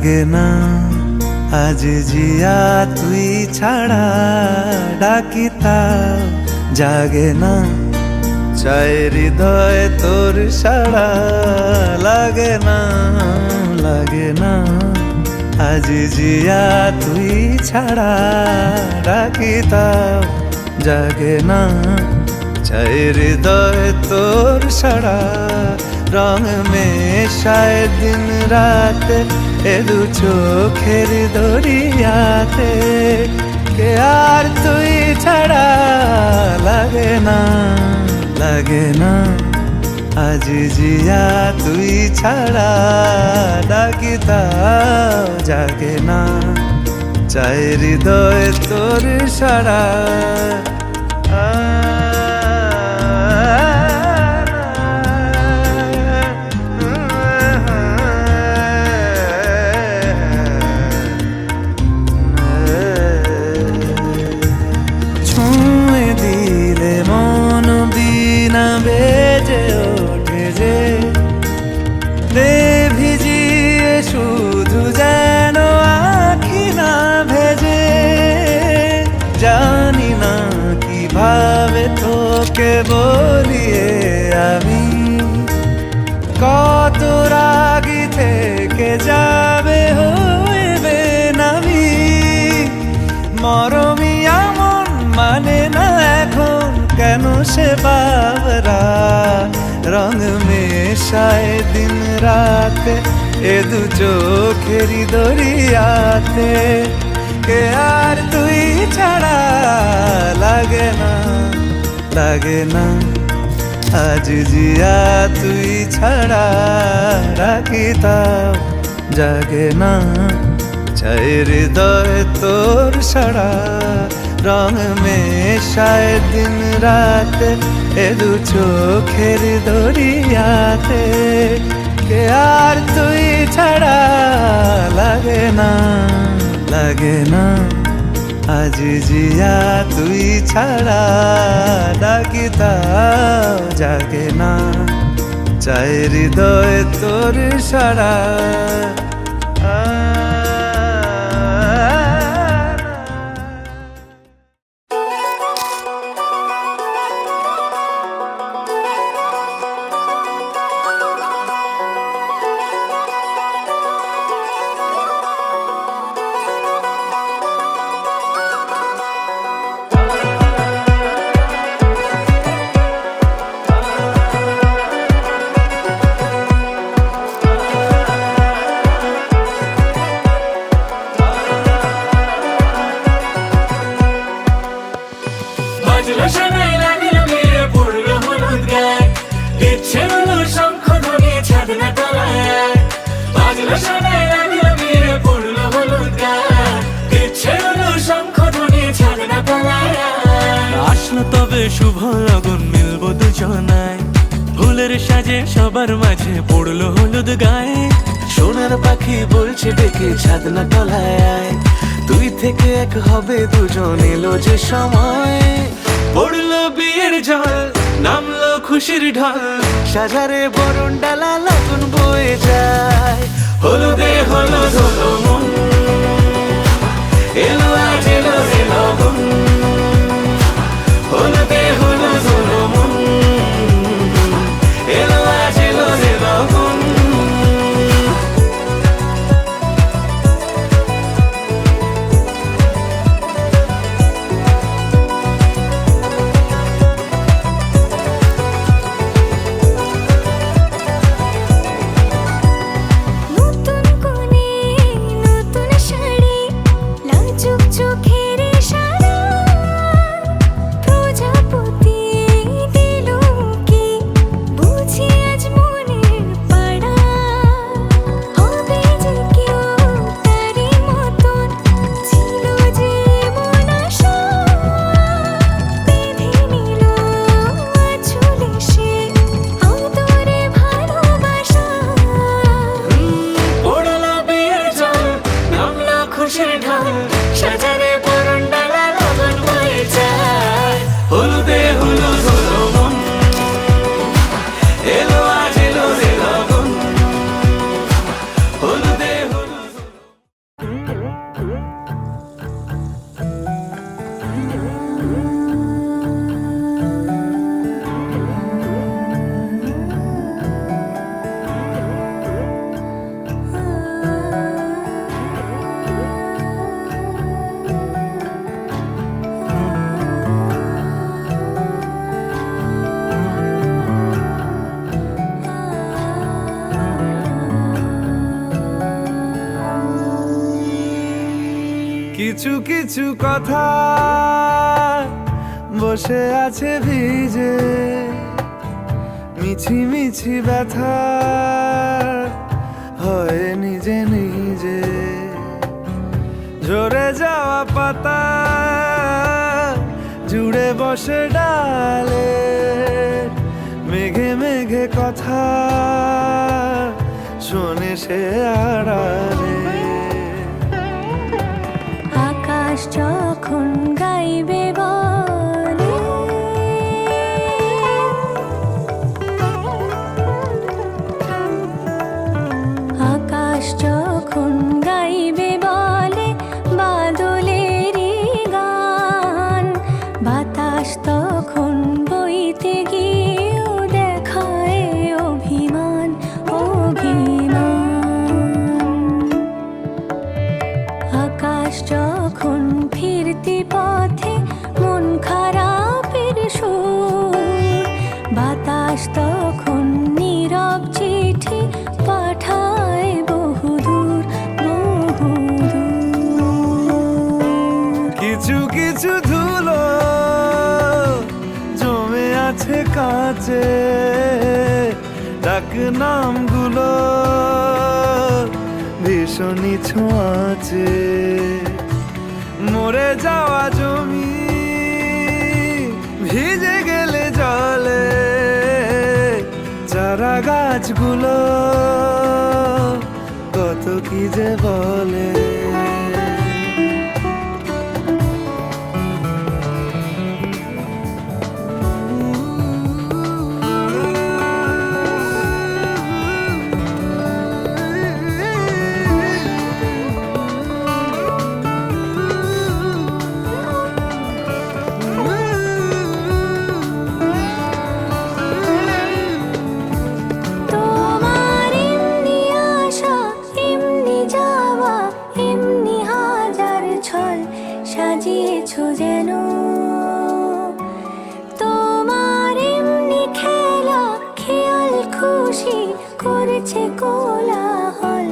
লাগে না আজ জিয়া তুই ছাড়া ডাকিতাও জাগে না চায় হৃদয় তোর সাড়া লাগে না আজ জিয়া তুই ছাড়া ডাকিতাও জাগে না চায় হৃদয় তোর সাড়া রং মেশায় দিন রাত এ দু চোখের দরিয়াতে কে আর তুই ছাড়া লাগে না আজ জিয়া তুই ছাড়া ডাকিতাও জাগে না চায় হৃদয় তোর সাড়া বেজে ওঠে যে ভিজিয়ে শুধু যেন আখি না ভেজে জানি না কিভাবে তোকে বলিয়ে আমি কত রাগি থেকে যাবে হইবে নামি মরমি এমন মানে না এখন কেন সে বাবরা রং মেশায় দিন রাতে এ দু চোখেরি দরিয়াতে কে আর তুই ছাড়া লাগে না আজ জিয়া তুই ছাড়া রাখিতাও জাগে না চায় হৃদয় তোর সাড়া রং মেশায় দিন রাত এ দু চোখের দরিয়াতে কে আর তুই ছাড়া লাগে না আজ জিয়া তুই ছাড়া ডাকিতাও জাগে না চায় হৃদয় তোর সাড়া আসলো তবে শুভ লগন মিলবো দুজনায় ফুলের সাজে সবার মাঝে পড়লো হলুদ গায়ে সোনার পাখি বলছে ডেকে ছাদনা তলায় দুই থেকে এক হবে দুজন এলো যে সময় পড়লো বিয়ের জল নামলো খুশির ঢল সাজারে বরণ ডালা লগন বয়ে যায় হলুদে হলুদ হলো মন এলো আজ এলো রে লগন হলুদে হলুদ হলো মন এলো আজ এলো রে লগন হলুদে হলুদ হলো মন এলো আজ এলো রে লগন হলুদে হলুদ কিছু কিছু কথা বসে আছে ভিজে, মিছি মিছি ব্যথা হয় নিজে নিজে। ঝরে যাওয়া পাতা জুড়ে বসে ডালে, মেঘে মেঘে কথা শোনে সে আড়ালে। আকাশ যখন গাইবে বলে, আকাশ যখন গাইবে বলে বাদলেরই গান, বাতাস তখন বইতে গিয়েও দেখায় অভিমান অভিমান। আকাশ যখন ফিরতি পথে মন খারাপের সুর, বাতাস তখন নীরব চিঠি পাঠায় বহুদূর বহুদূর। কিছু কিছু ধুলো জমে আছে কাছে, ডাক নামগুলো ভীষণই ছোঁয়াচে। মরে যাওয়া জমি ভিজে গেলে জলে, চারা গাছগুলো কত কি যে বলে। তোমার এমনি আসা এমনি যাওয়া, এমনি হাজার ছল সাজিয়েছো যেন। তোমার এমনি খেলা খেয়াল খুশি করেছে কোলাহল,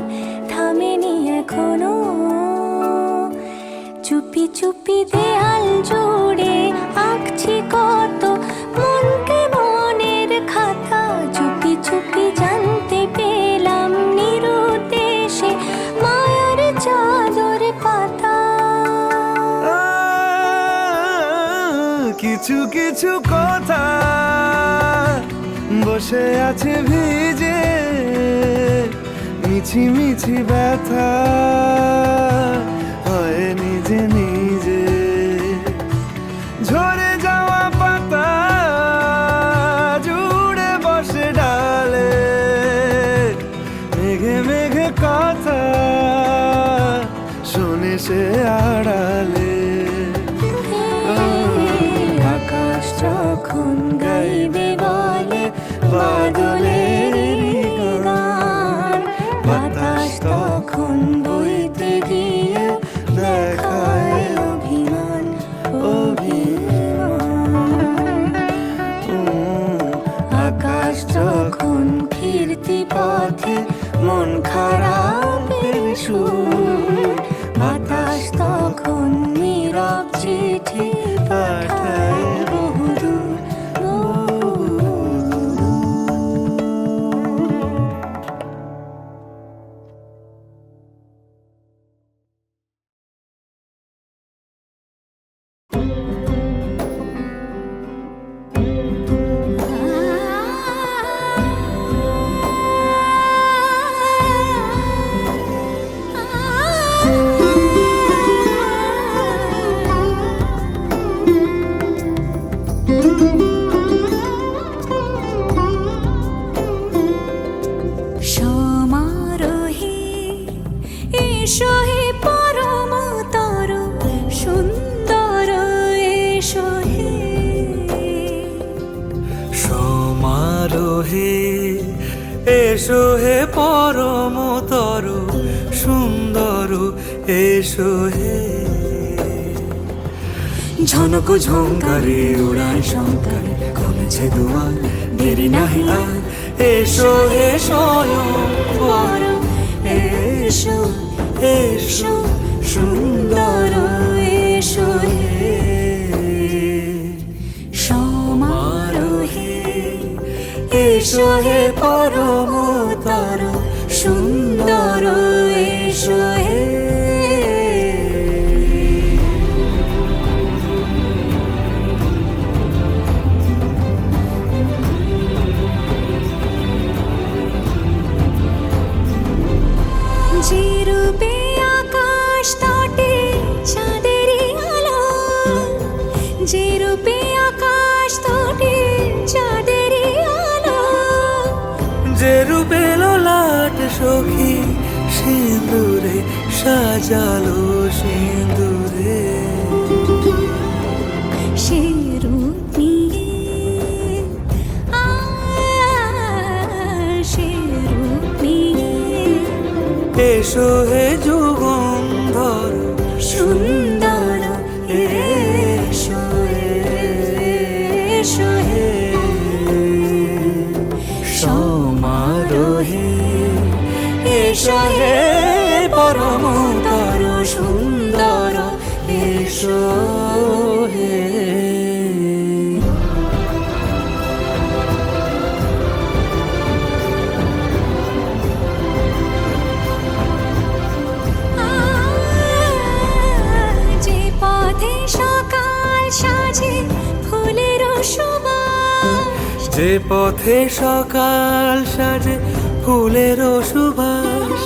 থামেনি এখনো। চুপি চুপি দেয়াল জুড়ে আঁকছি কত মনকে মনের খাতা, চুপি চুপি জানতে পেলাম নিরুদ্দেশে মায়ার চাদর পাতা। কিছু কিছু কথা বসে আছে ভিজে, মিছি মিছি ব্যথা হয় নিজে নিজে। ঝরে যাওয়া পাতা জুড়ে বসে ডালে, মেঘে মেঘে কথা শোনে সে আড়ালে। আকাশ যখন গাইবে বলে বাদলেরই গান, বাতাস তখন বইতে গিয়ে দেখায় অভিমান অভিমান। আকাশ যখন ফিরতি পথে মন খারাপের সুর, বাতাস তখন নীরব চিঠি পাঠায় বহুদূর বহুদূর। সমারোহে এসো হে পরমতর সুন্দর, এসো হে সমারোহে এসো হে পরমতর সুন্দর, এসো হে। ঝনক ঝঙ্কারে উড়ায় শঙ্কারে কমেছে দুয়ার, দেরি নাহি আর এসো হে স্বয়ং বর, এসো এসো সুন্দর এসো হে পরমতর সুন্দর এসো হে। যে রূপে আকাশ তটে চাঁদেরই আলো, যে রূপে আকাশ তটে চাঁদেরই আলো, যে রূপে ললাট সখী সিঁদুরে সাজালো সিঁদুরে, সে রূপ নিয়ে সে রূপ নিয়ে এসো হে যুগন্ধর সুন্দর এসো এসো হে। সমারোহে এসো হে পরমতর সুন্দর এসো হে। যে পথে সকাল সাজে ফুলের সুবাস, যে পথে সকাল সাজে ফুলের সুবাস,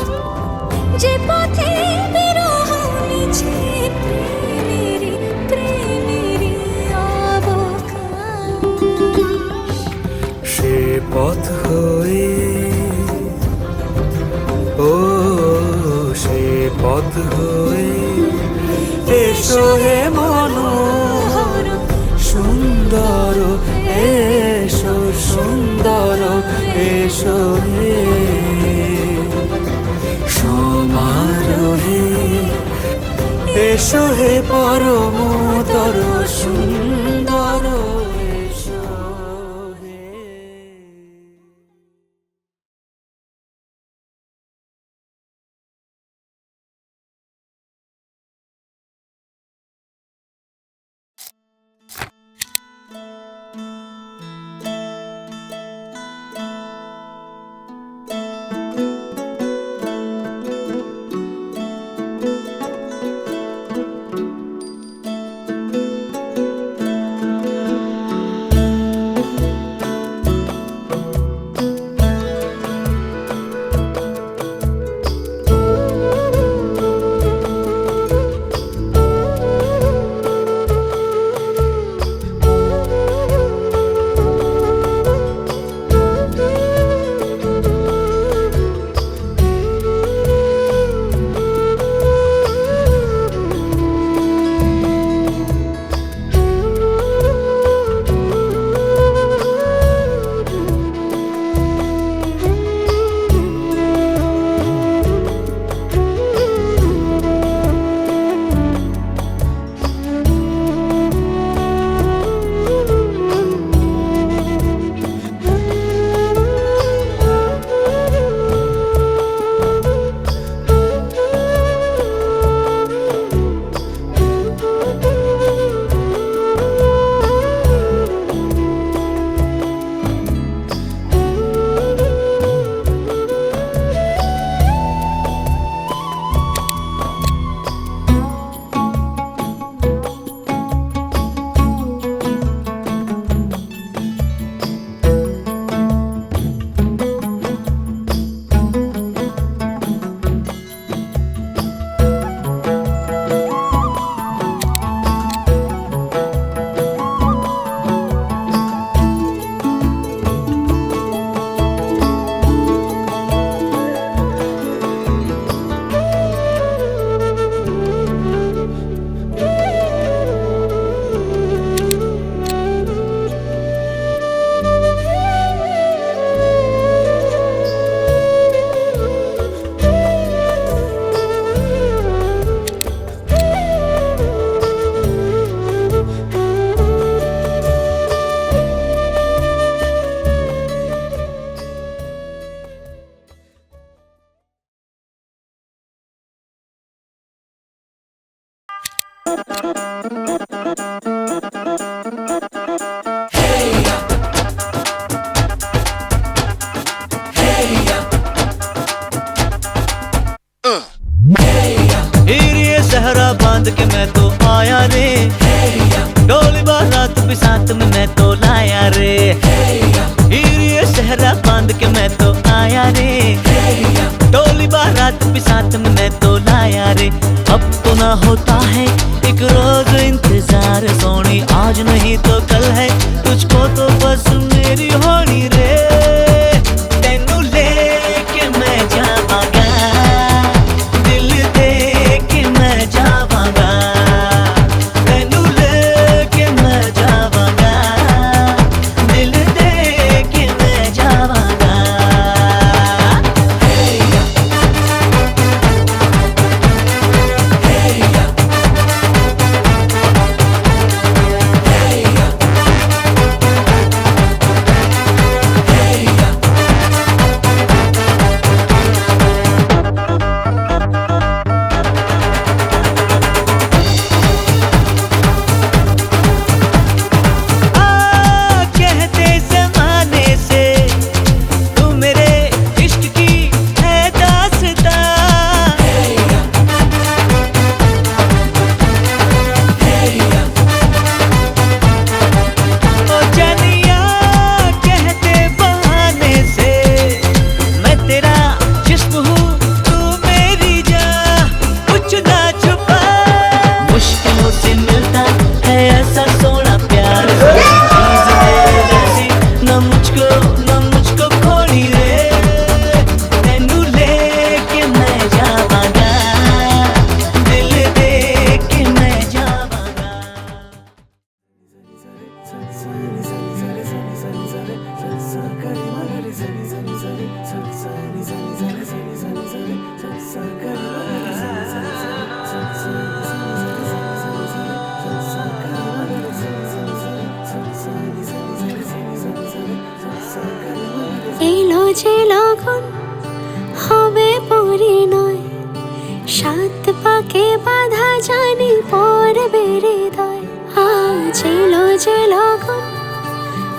যে পথে বিরহ মিছে প্রেমেরই প্রেমেরই অবকাশ, সে পথ হয়ে ও সে পথ হয়ে এসো হে মনোহর সুন্দর এসো সুন্দর এসো হে। সমারোহে এসো হে পরমতর সুন্দর এসো হে। सहरा बांध के मैं तो आया रे, डोली बारात भी साथ में मैं तो लाया रे। ये सहरा बांध के मैं तो आया रे, डोली बारात भी साथ में मैं तो लाया रे। अब तो ना होता है एक रोज इंतजार सोनी, आज नहीं तो कल है, तुझको तो बस मेरी होनी रे। तेनू लेके मैं जावांगा, दिल दे के मैं जावांगा, तेनू लेके मैं जावांगा, दिल दे के मैं जावांगा। এলো যে লগন হবে পরিণয়, সাত পাকে বাধা জানি পড়বে হৃদয়। আজ এলো যে লগন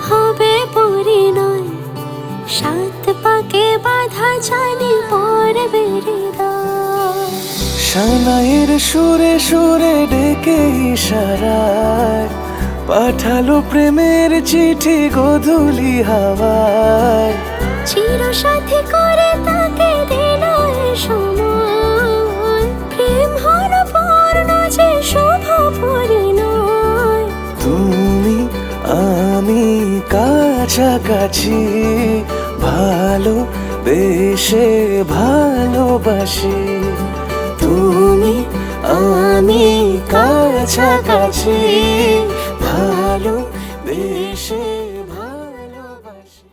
হবে পরিণয়, সাত পাকে বাধা জানি পড়বে হৃদয়। সানাইয়ের সুরে সুরে ডেকে ইশারায় পাঠালো প্রেমের চিঠি গোধূলি হাওয়ায়। চির সাথী করে তাকে দিল এ সময়, প্রেম হলো পূর্ণ যে শুভ পরিণয়। তুমি আমি কাছাকাছি, ভালো বেশে ভালোবাসি। তুমি আমি কাছাকাছি, ভালো বেশে ভালোবাসি।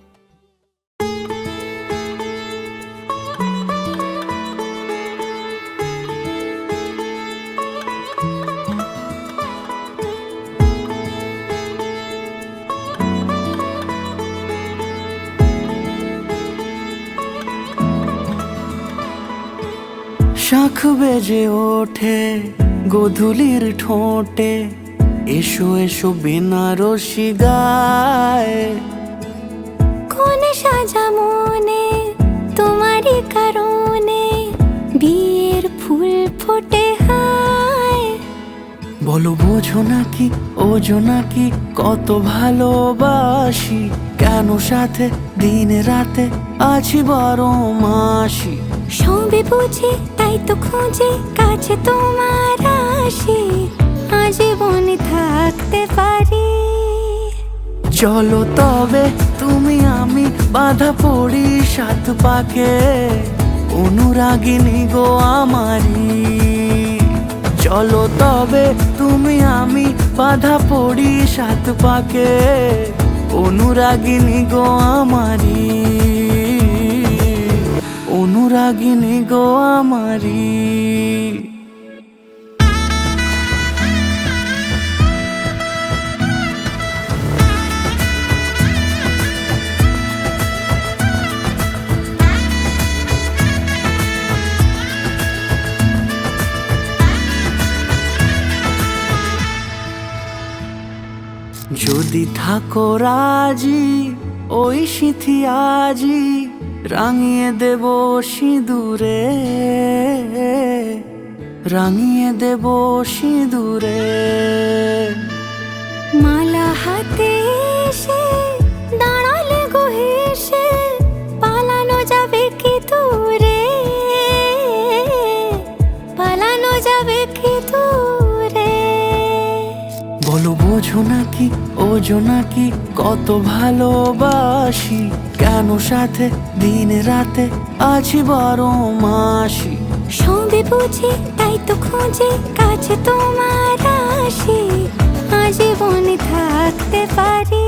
শাঁখ বেজে ওঠে গোধূলির ঠোঁটে, এসো এসো বেনারসি গায়। কোন সাজা মনে তোমারই কারণে, বিয়ের ফুল ফোটে হায়। বলো বোঝো নাকি ওজো নাকি কত ভালোবাসি, কেন সাথে দিন রাতে আছি 12 মাসি। সবে বুঝি তাই তো খুঁজে কাছে তোমার আসি, আজীবনে থাকতে পারি। চলো তবে তুমি আমি বাধা পড়ি সাত পাকে, অনুরাগিনী গো আমারি। চলো তবে তুমি আমি বাধা পড়ি সাত পাকে, অনুরাগিনী গো আমারি, অনুরাগিনী গো আমারি। যদি থাকো রাজি ওই সিঁথি আজি রাঙিয়ে দেব সিঁদুরে, রাঙিয়ে দেব সিঁদুরে। মালা হাতে এসে দাঁড়ালে গো হেসে, পালানো যাবে কি দূরে, পালানো যাবে কি দূরে। বলো বোঝো নাকি ওজো নাকি কত ভালোবাসি, কেন সাথে দিন রাতে আছি 12 মাসি। সবে বুঝি তাই তো খুঁজে কাছে তোমার আসি, আজীবন থাকতে পারি।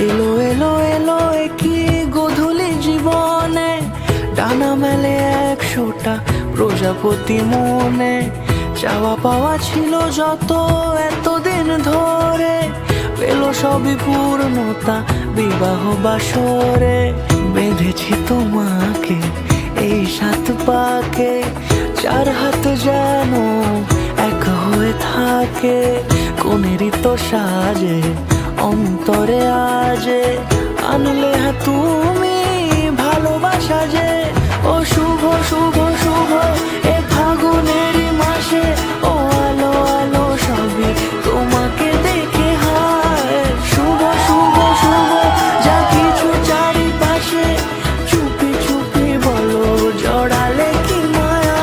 এলো এলো এলো কি গোধূলি জীবনে, ডানা মেলে 100টা প্রজাপতি মনে। চাওয়া পাওয়া ছিল যত এতদিন ধরে, পেলো সবই পূর্ণতা বিবাহ বাসরে। বেঁধেছি তোমাকে এই 7 পাকে, 4 হাত যেন এক হয়ে থাকে। কোনেরই তো সাজে অন্তরে আজে, আনলে তুমি ভালোবাসা যে। ও শুভ শুভ শুভ এ ফাগুনের মাসে, ও আলো আলো সবই তোমাকে দেখে হয়। শুভ শুভ শুভ যা কিছু চারিপাশে, চুপি চুপি বলো জড়ালে কি মায়া।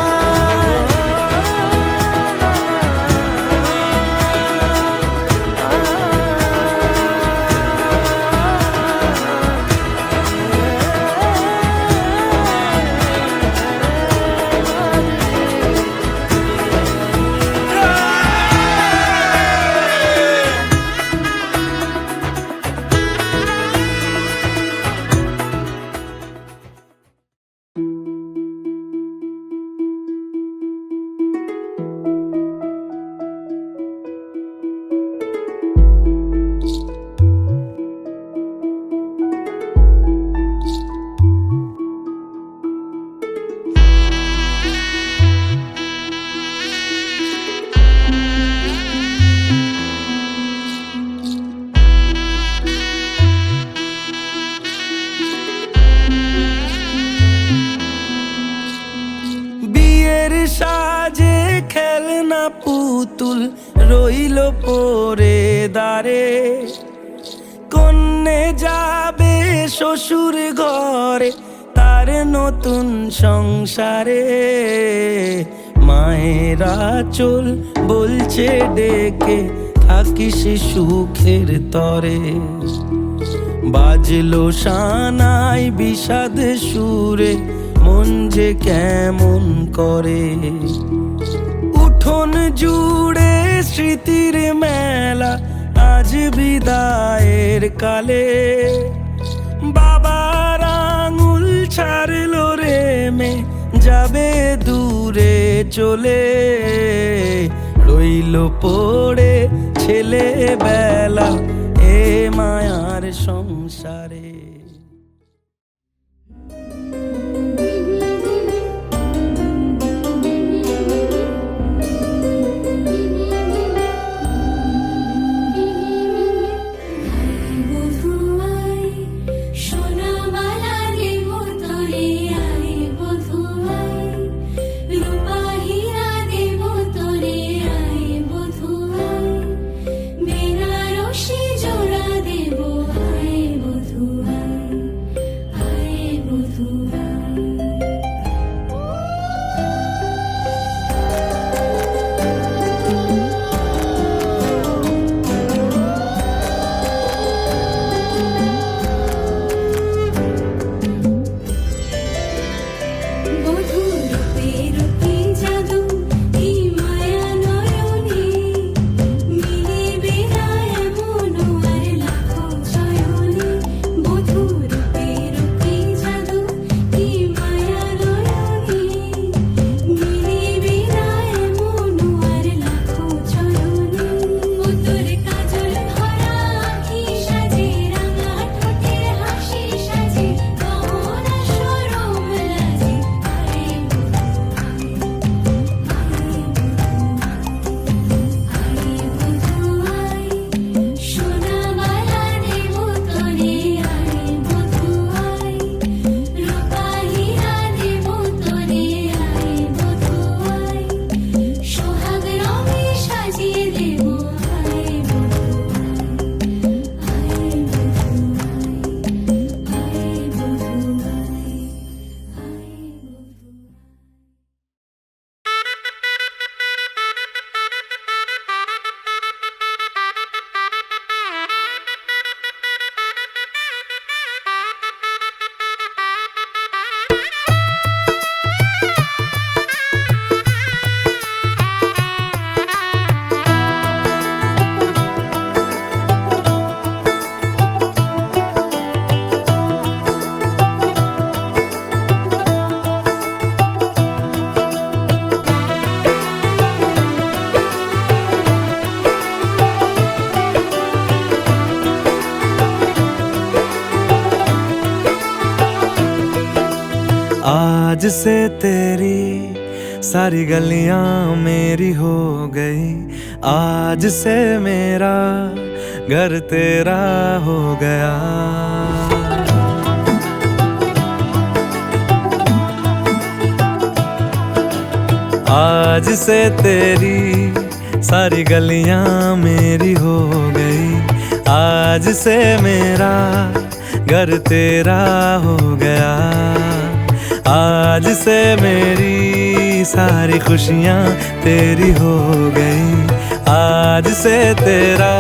সাজে খেলনা পুতুল রইল পরে দাঁড়ে, কন্যে যাবে শ্বশুর ঘরে তার নতুন সংসারে। মায়েরা চল বলছে ডেকে থাকিস সুখের তরে, বাজলো সানাই বিষাদ সুরে মন যে কেমন করে। উঠোন জুড়ে স্মৃতির মেলা আজ বিদায়ের কালে, বাবার আঙুল ছাড়লো রে মে যাবে দূরে চলে। রইল পড়ে ছেলেবেলা এ মায়ার সংসারে। বেনারসি জোড়া দেব আয় বধূ। आज से तेरी सारी गलियां मेरी हो गई, आज से मेरा घर तेरा हो गया। आज से तेरी सारी गलियां मेरी हो गई, आज से मेरा घर तेरा हो गया। आज से मेरी सारी खुशियां तेरी हो गई, आज से तेरा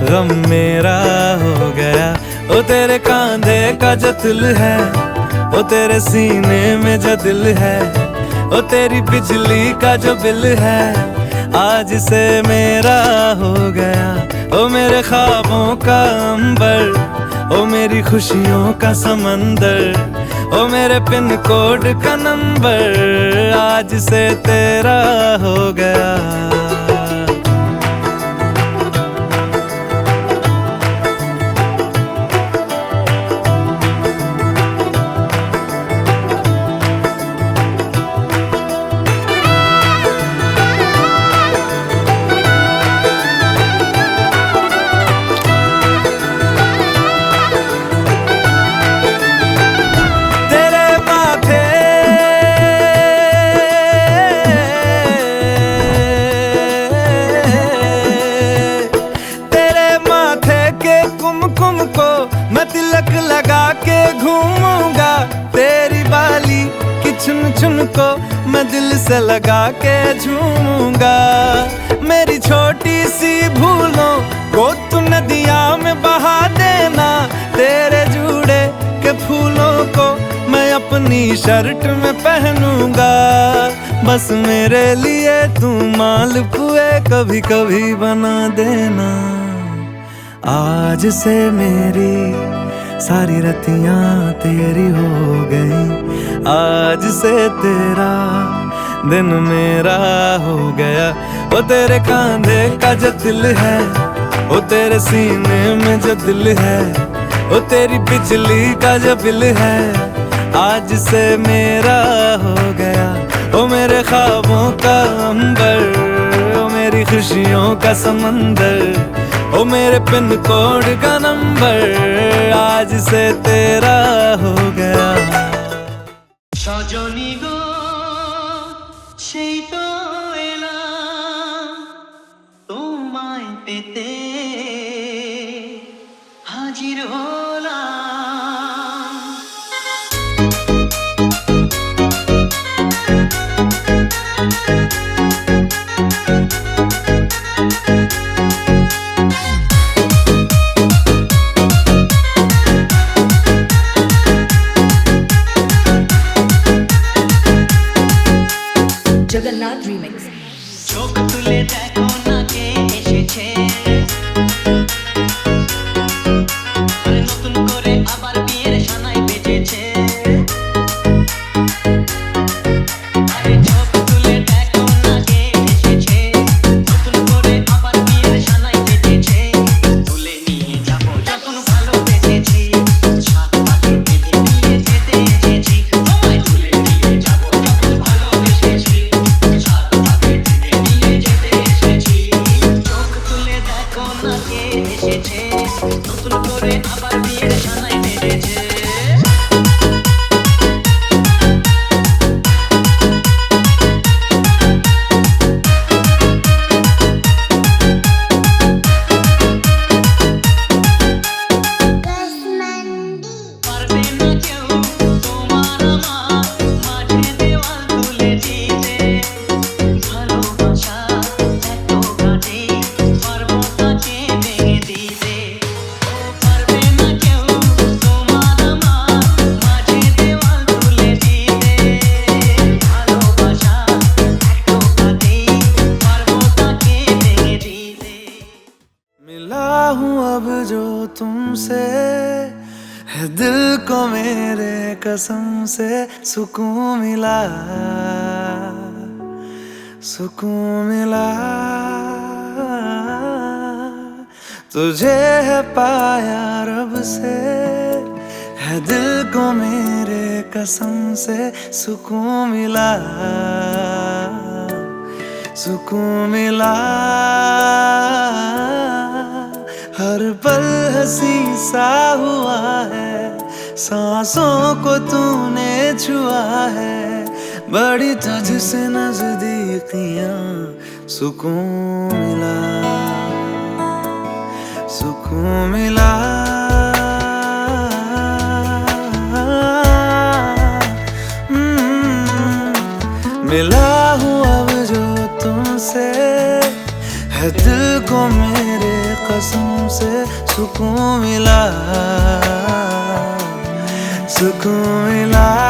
गम मेरा हो गया। ओ तेरे कांधे का जो दिल है, ओ तेरे सीने में जो दिल है, ओ तेरी बिजली का जो बिल है, आज से मेरा हो गया। ओ मेरे ख्वाबों का अंबर, ओ मेरी खुशियों का समंदर, ओ मेरे पिन कोड का नंबर, आज से तेरा हो गया। मैं तिलक लगा के घूमूंगा, तेरी बाली की चुन चुन को मैं दिल से लगा के झूमूंगा। मेरी छोटी सी भूलों को तू नदिया में बहा देना, तेरे जूड़े के फूलों को मैं अपनी शर्ट में पहनूंगा। बस मेरे लिए तू मालपुए कभी कभी बना देना। आज से मेरी सारी रतियां तेरी हो गई, आज से तेरा दिन मेरा हो गया। ओ तेरे कांधे का जो दिल है, ओ तेरे सीने में जो दिल है, ओ तेरी बिजली का जो बिल है, आज से मेरा हो गया। ओ मेरे ख्वाबों का अंबर, ओ मेरी खुशियों का समंदर, ओ मेरे पिन कोड का नंबर, आज से तेरा हो गया। সজনী গো সেই তো এলাম তোমায় পেতে হাজির হলাম। জগন্নাথ রিমিক্স। চোখ তুলে দেখো না কে এসেছে, আরে নতুন করে আবার বিয়ের সানাই বেজেছে। আরে চোখ তুলে দেখো না কে এসেছে, নতুন করে আবার বিয়ের সানাই বেজেছে। তুলে নিয়ে যাবো যখন ভালোবেসেছি, সাত পাকে বেঁধে নিয়ে যেতে এসেছি। তোমায় তুলে নিয়ে যাবো যখন ভালোবেসেছি, সাত পাকে বেঁধে নিয়ে যেতে এসেছি। চোখ তুলে দেখো না কে এসেছে, নতুন করে আবার বিয়ের সানাই বেজেছে। পারবে না কেউ তোমার আমার মাঝে দেওয়াল তুলে দিতে, ভালোবাসা এত কাটে পারবো তাকে ভেঙে দিতে। ও পারবে না কেউ তোমার আমার মাঝে দেওয়াল তুলে দিতে, ভালোবাসা এত কাটে পারবো তাকে ভেঙে দিতে। मिला हूँ अब जो तुमसे, है दिल को मेरे कसम से सुकून मिला, सुकून मिला। तुझे है पाया रब से, है दिल को मेरे कसम से सुकून मिला, सुकून मिला। हर पल हंसी सा हुआ है, सांसों को तूने छुआ है, बड़ी तुझसे नजदीकियां, सुकून मिला, सुकून मिला। मिला हूँ अब जो तुमसे, है दिल को मेरे कसम से सुकून मिला, सुकून मिला।